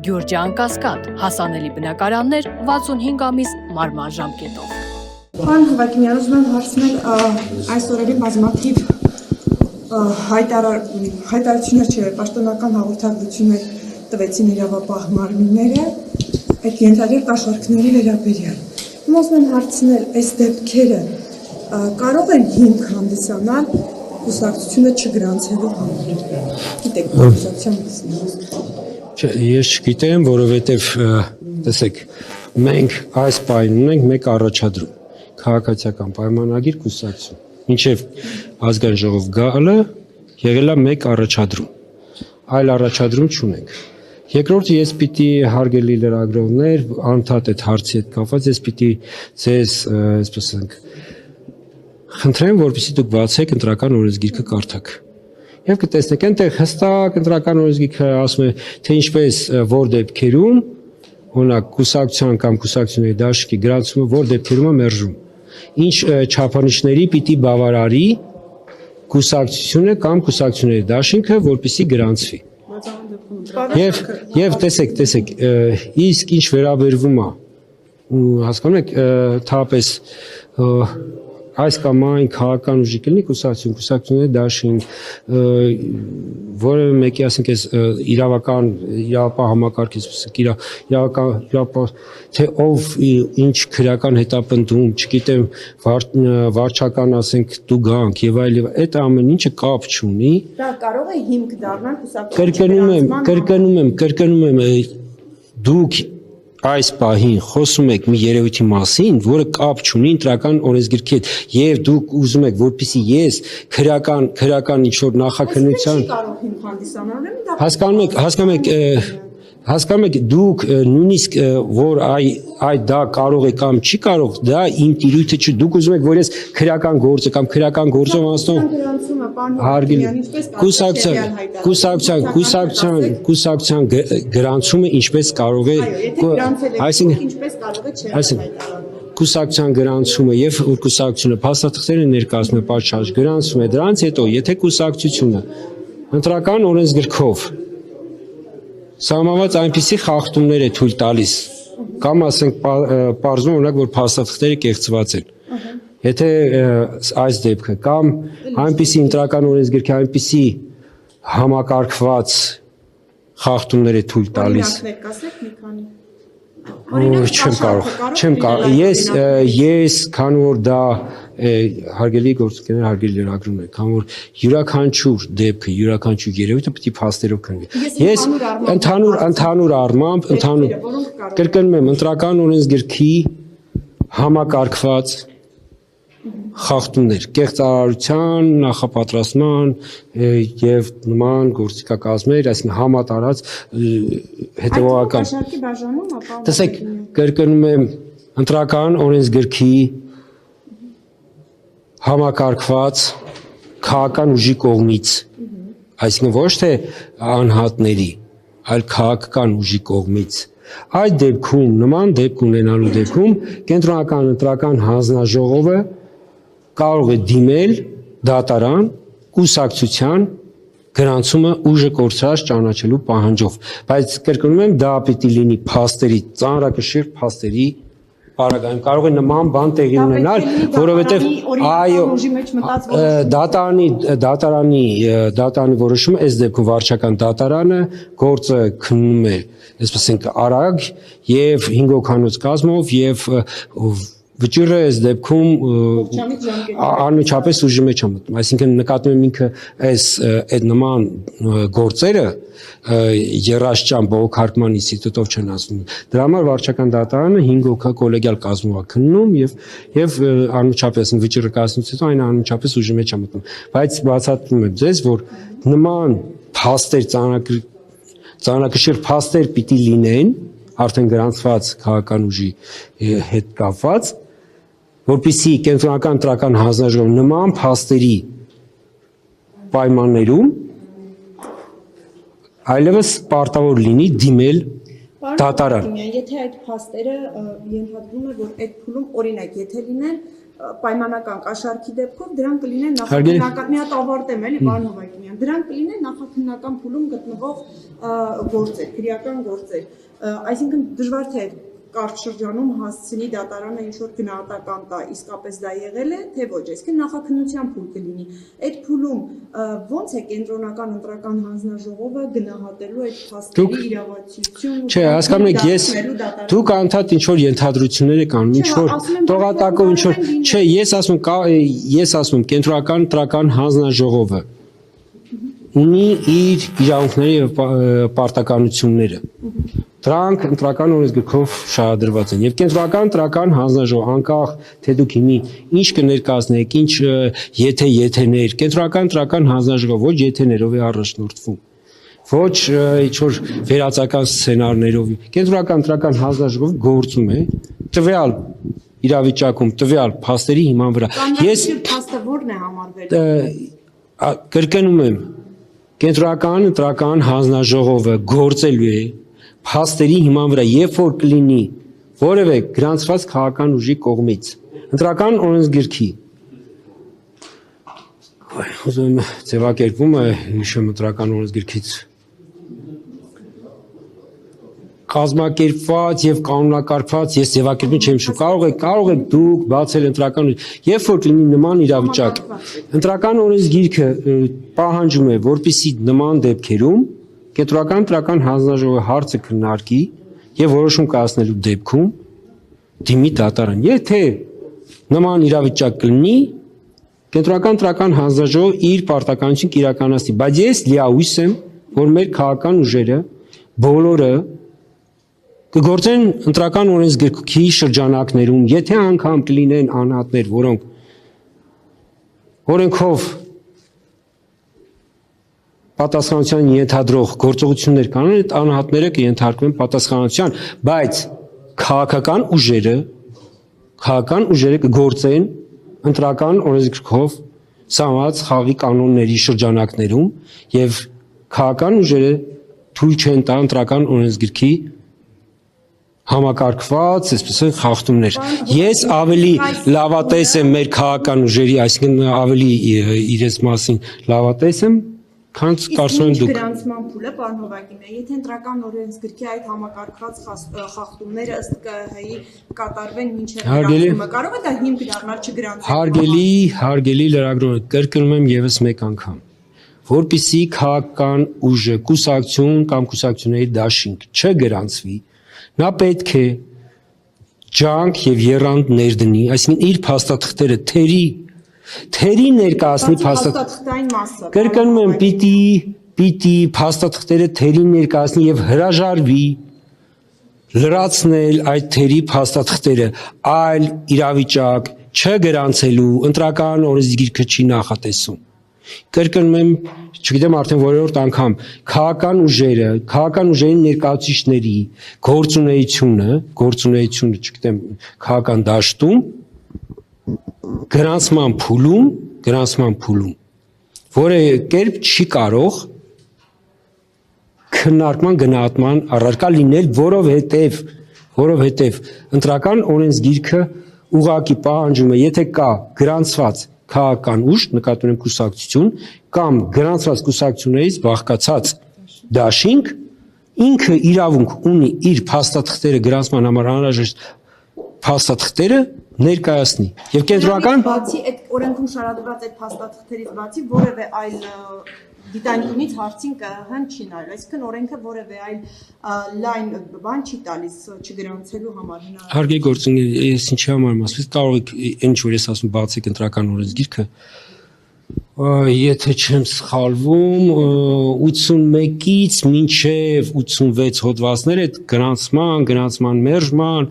Գյուրջան Կասկադ, հասանելի բնակարաններ 65 ամիս մարման ժամկետով։ Պարոն Հովակիմյան, ուզում եմ հարցնել այս օրերի բազմաթիվ հայտարարություններ չէ, պաշտոնական հաղորդագրություններ տվեցին իրավապահ մարմինները այդ ենթադրյալ կաշառքների վերաբերյալ։ Ուզում եմ հարցնել, այս դեպքերը կարող են հիմք հանդիսանալ կուսակցությունը չգրանցելու համար։ Գիտեք, կուսակցության Ես չգիտեմ, որովհետև տեսեք, մենք այս պահին ունենք մեկ առաջադրում, քաղաքացիական պայմանագիր կուսակցություն։ Մինչև ազգային ժողով գալը եղել է մեկ առաջադրում, այլ առաջադրում չունենք։ Երկրորդ, ես պիտի հարգելի լրագրողներ, անդադ այդ հարցի հետ կապված, ես պիտի ձեզ, այսպես ասենք, խնդրեմ, որպեսզի դուք բացեք ընտրական օրենսգիրքը կարդաք։ Եվ կտեսնեք, այնտեղ հստակ ընտրական օրենսգիրքը ասում է, թե ինչպես որ դեպքերում, օրինակ կուսակցության կամ կուսակցությունների դաշինքի գրանցումը որ դեպքերում է մերժում։ Ինչ չափանիշների պիտի բավարարի կուսակցությունը կամ կուսակցությունների դաշինքը, որպեսզի գրանցվի։ Եվ տեսեք, իսկ ինչ վերաբերվում է, հասկանում եք, թափես այս կամ այն քաղաքական ուժի կլինի կուսակցությունների դաշինք, որևէ մեկի, ասենք, իրավապահ համակարգ, թե ով ինչ քրեական հետապնդում, չգիտեմ, վարչական, ասենք, տուգանք եւ այլ, այդ ամեն ինչը կապ չունի։ Դա կարող է հիմք դառնալ կուսակցության։ Կրկնում եմ, դուք այս պահին խոսում եք մի երևույթի մասին, որը կապ չունի ընտրական օրենսգիրքի հետ, եւ դուք ուզում եք, որպեսզի ես քրեական ինչ-որ նախաքննության հասկանում եք, դուք նույնիսկ որ դա կարող է կամ չի կարող, դա իմ տիրույթը չի, դուք ուզում եք, որ ես քրեական գործը կամ քրեական գործով անցնող կուսակցության գրանցումը ինչպես կարող է, կուսակցության գրանցումը եւ կուսակցությունը փաստաթղթերը ներկայացնում է պատշաճ գրանցում է, դրանից հետո եթե կուսակցությունը ընտրական օրենսգրքով սահմանված այնպիսի խախտումներ է թույլ տալիս կամ ասենք պարզվում օրինակ որ փաստաթղթերը կեղծված են, եթե այս դեպքը կամ այնպիսի ընտրական օրենսգիրքի այնպիսի համակարգված խախտումներ է թույլ տալիս, չեմ կարող, ես քանի որ դա հարգելի գործընկերներ, հարգելի լրագրողներ, քանի որ յուրաքանչյուր դեպքը, յուրաքանչյուր երևույթը պետք է փաստերով քննվի։ Ես ընդհանուր առմամբ, կրկնում եմ, ընտրական օրենսգիրքի համակարգված խախտումներ, կեղծարարության, նախապատրաստման եւ նման գործիքակազմեր, այսինքն համատարած հետեւողական։ Տեսեք, կրկնում եմ, ընտրական օրենսգիրքի համակարգված քաղաքական ուժի կողմից, այսինքն ոչ թե անհատների, այլ քաղաքական ուժի կողմից։ Այդ դեպքում, նման դեպք ունենալու դեպքում, կենտրոնական ընտրական հանձնաժողովը կարող է դիմել դատարան կուսակցության գրանցումը ուժը կորցրած ճանաչելու պահանջով, բայց կրկնում եմ, դա պիտի լինի փաստերի, ծանրակշիռ փաստերի պարագայում, կարող է նման բան տեղի ունենալ, որովհետև դատարանի որոշումը այս դեպքում վարչական դատարանը գործը քննում է, այսպես ասենք, արագ եւ 5 հոգանոց կազմով եւ վճիռը այս դեպքում անմիջապես ուժի մեջ է մտնում, այսինքն նկատում եմ ինքը այդ նման գործերը երաշտյան բողոքարկման ինստիտուտով չեն ասում, դրա համար վարչական դատարանը 5 հոգա կոլեգիալ կազմով է քննում եւ անմիջապես վճիռը կայացնելուց հետո այն անմիջապես ուժի մեջ է մտնում, բայց բացատրում եմ ձեզ, որ նման փաստեր, ծանրակշիռ փաստեր պիտի լինեն արդեն գրանցված քաղաքական ուժի հետ կապված, որպեսզի կենտրոնական ընտրական հանձնաժողովը նման փաստերի պայմաններում այլևս պարտավոր լինի դիմել դատարան։ Եթե այդ փաստերը ենթադրում է, որ այդ փուլում օրինակ, եթե լինեն պայմանական կաշառքի դեպքով դրանք կլինեն նախաքննական մի հատ ավարտեմ էլի պարոն Հովակիմյան դրանք կլինեն նախաքննական փուլում գտնվող գործեր, քրեական գործեր, այսինքն դժվար թե կարճ շրջանում հասցնի դատարանը ինչ որ գնահատական տա, իսկապես դա եղել է, թե ոչ, այսինքն նախաքննության փուլ կլինի։ Այդ փուլում ոնց է կենտրոնական ընտրական հանձնաժողովը գնահատելու այդ փաստերի իրավացիությունը։ Չէ, հասկանում եք, դուք անդադ ինչ որ ենթադրություններ եք անում, ինչ որ տողատակով ինչ որ, չէ, ես ասում կենտրոնական ընտրական հանձնաժողովը ունի իր իրավունքները եւ պարտականությունները։ Դրանք ընտրական օրենսգրքով շահադրված են եւ կենտրոնական ընտրական հանձնաժողով անկախ թե դուք հիմի ինչ կներկայացնեք, ինչ եթե-եթեներ, կենտրոնական ընտրական հանձնաժողով ոչ եթեներով է առաջնորդվում, ոչ ինչ որ վերացական սցենարներով։ Կենտրոնական ընտրական հանձնաժողովը գործում է տվյալ իրավիճակում, տվյալ փաստերի հիման վրա։ Ես փաստը ո՞րն է համարվել։ Կրկնում եմ, կենտրոնական ընտրական հանձնաժողովը գործելու է փաստերի հիման վրա, երբ որ կլինի որևէ գրանցված քաղաքական ուժի կողմից ընտրական օրենսգրքի ուզում եմ ձևակերպումը հիշեմ ընտրական օրենսգրքից կազմակերպված եւ կանոնակարգված ես ձևակերպում չեմ շու կարող եք դուք բացել ընտրական երբ որ կլինի նման իրավիճակ ընտրական օրենսգիրքը պահանջում է որպեսզի նման դեպքերում կենտրոնական ընտրական հանձնաժողովը հարցը քննարկի եւ որոշում կայացնելու դեպքում դիմի դատարան եթե նման իրավիճակ կլինի կենտրոնական ընտրական հանձնաժողովը իր պարտականությունն իրականացնի բայց ես լիահույս եմ որ մեր քաղաքական ուժերը բոլորը կգործեն ընտրական օրենսգրքի շրջանակներում, եթե անգամ կլինեն անհատներ, որոնք օրենքով պատասխանատվության ենթադրող գործողություններ կանեն, այդ անհատները կենթարկվեն պատասխանատվության, բայց քաղաքական ուժերը կգործեն ընտրական օրենսգրքով սահմանված խաղի կանոնների շրջանակներում եւ քաղաքական ուժերը թույլ չեն տա ընտրական օրենսգրքի համակարգված, այսպես են խախտումներ։ Ես ավելի լավատես եմ մեր քաղաքական ուժերի, այսինքն ավելի իրենց մասին լավատես եմ, քան կարծում եմ դուք։ Գրանցման փուլը, պարոն Հովակիմյան, եթե ընտրական օրենսգրքի այդ համակարգված խախտումները ըստ ԿՀ-ի կատարվեն մինչև գրանցումը, կարող է դա հիմք դառնալ չգրանցել։ Հարգելի լրագրող, կրկնում եմ եւս մեկ անգամ, որպեսզի քաղաքական ուժը, կուսակցություն կամ կուսակցությունների դաշինք չգրանցվի, նա պետք է ջանք եւ եռանդ ներդնի, այսինքն իր փաստաթղթերը թերի ներկայացնի փաստաթղթային մասը։ Կրկնում եմ, պիտի փաստաթղթերը թերի ներկայացնի եւ հրաժարվի լրացնել այդ թերի փաստաթղթերը, այլ իրավիճակ չգրանցելու ընտրական օրենսգիրքը չի նախատեսում։ Կրկնում եմ, չգիտեմ արդեն որերորդ անգամ, քաղաքական ուժերի ներկայացուցիչների գործունեությունը, չգիտեմ, քաղաքական դաշտում գրանցման փուլում որևէ կերպ չի կարող քննարկման գնահատման առարկա լինել, որովհետև ընտրական օրենսգիրքը ուղղակի պահանջում է, եթե կա գրանցված քաղաքական ուժ, նկատի ունեմ կուսակցություն, կամ գրանցված կուսակցություններից բաղկացած դաշինք, ինքը իրավունք ունի իր փաստաթղթերը գրանցման համար անհրաժեշտ փաստաթղթերը ներկայացնի։ Եվ կենտրոնական բացի այդ օրենքում շարադրված այդ փաստաթղթերից բացի որևէ այլ դիտանկյունից հարցին ԿՀ-ն չի նայել, այսինքն օրենքը որևէ այլ լայն բան չի տալիս չգրանցելու համար հնարավոր։ Հարգելի գործընկեր, ես ինչի համար եմ ասում, կարող եք ինչ որ ես ասում բացեք ընտրական օրենսգիրքը, եթե չեմ սխալվում 81-ից մինչև 86 հոդվածներ այդ գրանցման մերժման,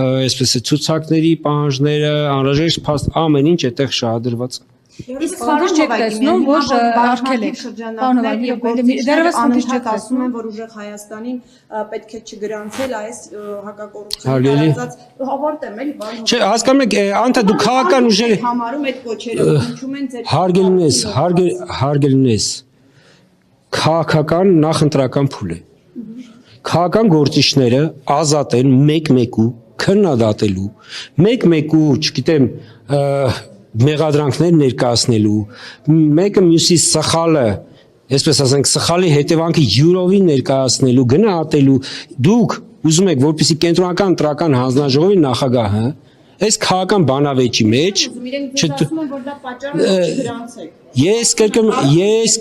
այսպես է ցուցակների պահանջները, անհրաժեշտ փաստ ամեն ինչ այդտեղ շահադրված է։ Իսկ խնդիր չեք տեսնում, որ արկել եք շրջանակներ, դեռևս խնդիր չեք ասում են, որ ուժեղ Հայաստանին պետք է չգրանցել այս հակակոռուպցիոն տարածած ավարտեմ էլի բան։ Չէ, հասկանում եք, անտա դու քաղաքական ուժերի համարում այդ կոչերը հնչում են ձեր հարգելինես քաղաքական նախընտրական փուլ է։ Քաղաքական գործիչները ազատ են մեկ-մեկու քննադատելու, մեկ-մեկու, չգիտեմ, մեղադրանքներ ներկայացնելու, մեկը մյուսի սխալը, այսպես ասենք, սխալի հետևանքը յուրովի ներկայացնելու, գնահատելու, դուք ուզում եք, որպեսզի կենտրոնական ընտրական հանձնաժողովի նախագահը այս քաղաքական բանավեճի մեջ ես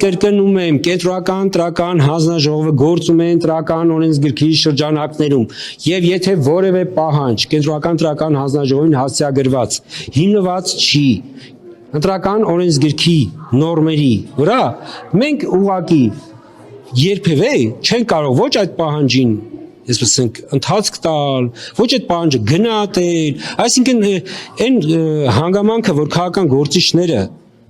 կրկնում եմ կենտրոնական ընտրական հանձնաժողովը գործում է ընտրական օրենսգրքի շրջանակներում եւ եթե որևէ պահանջ կենտրոնական ընտրական հանձնաժողովին հասցեագրված հիմնված չի ընտրական օրենսգրքի նորմերի վրա մենք ուղղակի երբևէ չեն կարող ոչ այդ պահանջին այսպես ասենք ընթացք տալ, ոչ այդ պահանջը գնահատել, այսինքն այն հանգամանքը, որ քաղաքական գործիչները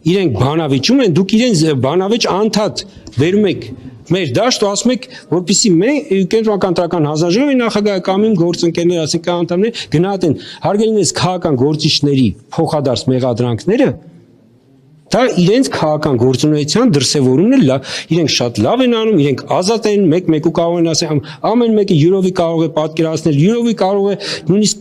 իրենք բանավեճում են, դուք իրենց բանավեճ անդադ վերում եք մեր դաշտ ու ասում եք, որպեսզի մենք կենտրոնական ընտրական հանձնաժողովի նախագահը կամ իմ գործընկերներ, ասենք անդամներ գնահատեն, հարգելինս քաղաքական գործիչների փոխադարձ մեղադրանքները դա իրենց քաղաքական գործունեության դրսևորումն է, իրենք շատ լավ են անում, իրենք ազատ են, մեկ-մեկու կարող են ասել, ամեն մեկը յուրովի կարող է պատկերացնել, յուրովի կարող է նույնիսկ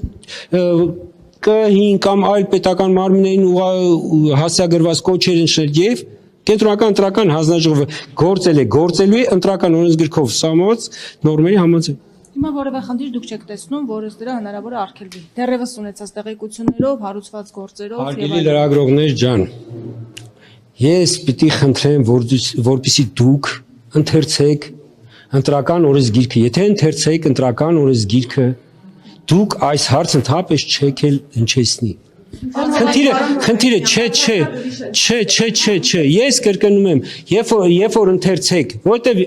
Կ5 կամ այլ պետական մարմիններին հասցեագրված կոչեր նշել եւ կենտրոնական ընտրական հանձնաժողովը գործելու է ընտրական օրենսգրքով սահմանված նորմերի համաձայն։ Հիմա որևէ խնդիր դուք չեք տեսնում, որ ըստ դրա հնարավոր է արգելվի։ Դեռևս ունեցած տեղեկություններով, հարուցված գործերով Հարգելի լրագրողներ ջան, ես պիտի խնդրեմ, որպեսզի դուք ընթերցեք ընտրական օրենսգիրքը, եթե ընթերցեք ընտրական օրենսգիրքը, դուք այս հարցը ընդհանրապես չեք էլ հնչեցնի։ Խնդիրը չէ, ես կրկնում եմ, երբ որ ընթերցեք, որտեվ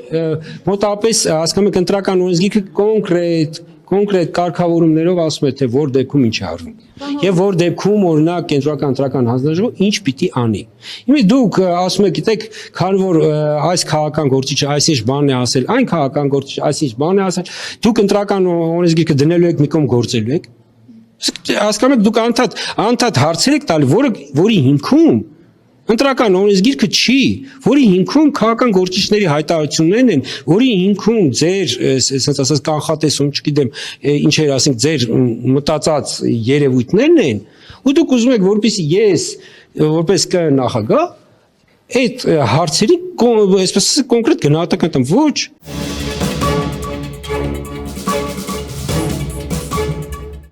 մոտավորապես հասկանում եք ընտրական օրենսգիրքը կոնկրետ կարգավորումներով ասում է, թե որ դեպքում ինչ է արվում։ Եվ որ դեպքում օրինակ կենտրոնական ընտրական հանձնաժողովը ինչ պիտի անի։ Հիմա դուք ասում եք, գիտեք, քանի որ այս քաղաքական գործիչը այսինչ բանն է ասել, այն քաղաքական գործիչը այսինչ բանն է ասել, դուք ընտրական օրենսգիրքը դնելու եք մի կողմ գործելու եք։ Հասկանում եք դուք անդադ հարցեր եք տալի, որի հիմքում ընտրական օրենսգիրքը չի, որի հիմքում քաղաքական գործիչների հայտարարություններն են, որի հիմքում ձեր, ասենց ասած կանխատեսում, չգիտեմ, ինչեր ասենք, ձեր մտածած երևույթներն են, ու դուք ուզում եք, որպեսզի ես, որպես նախագահ, այդ հարցերի այսպես կոնկրետ գնահատական տամ, ոչ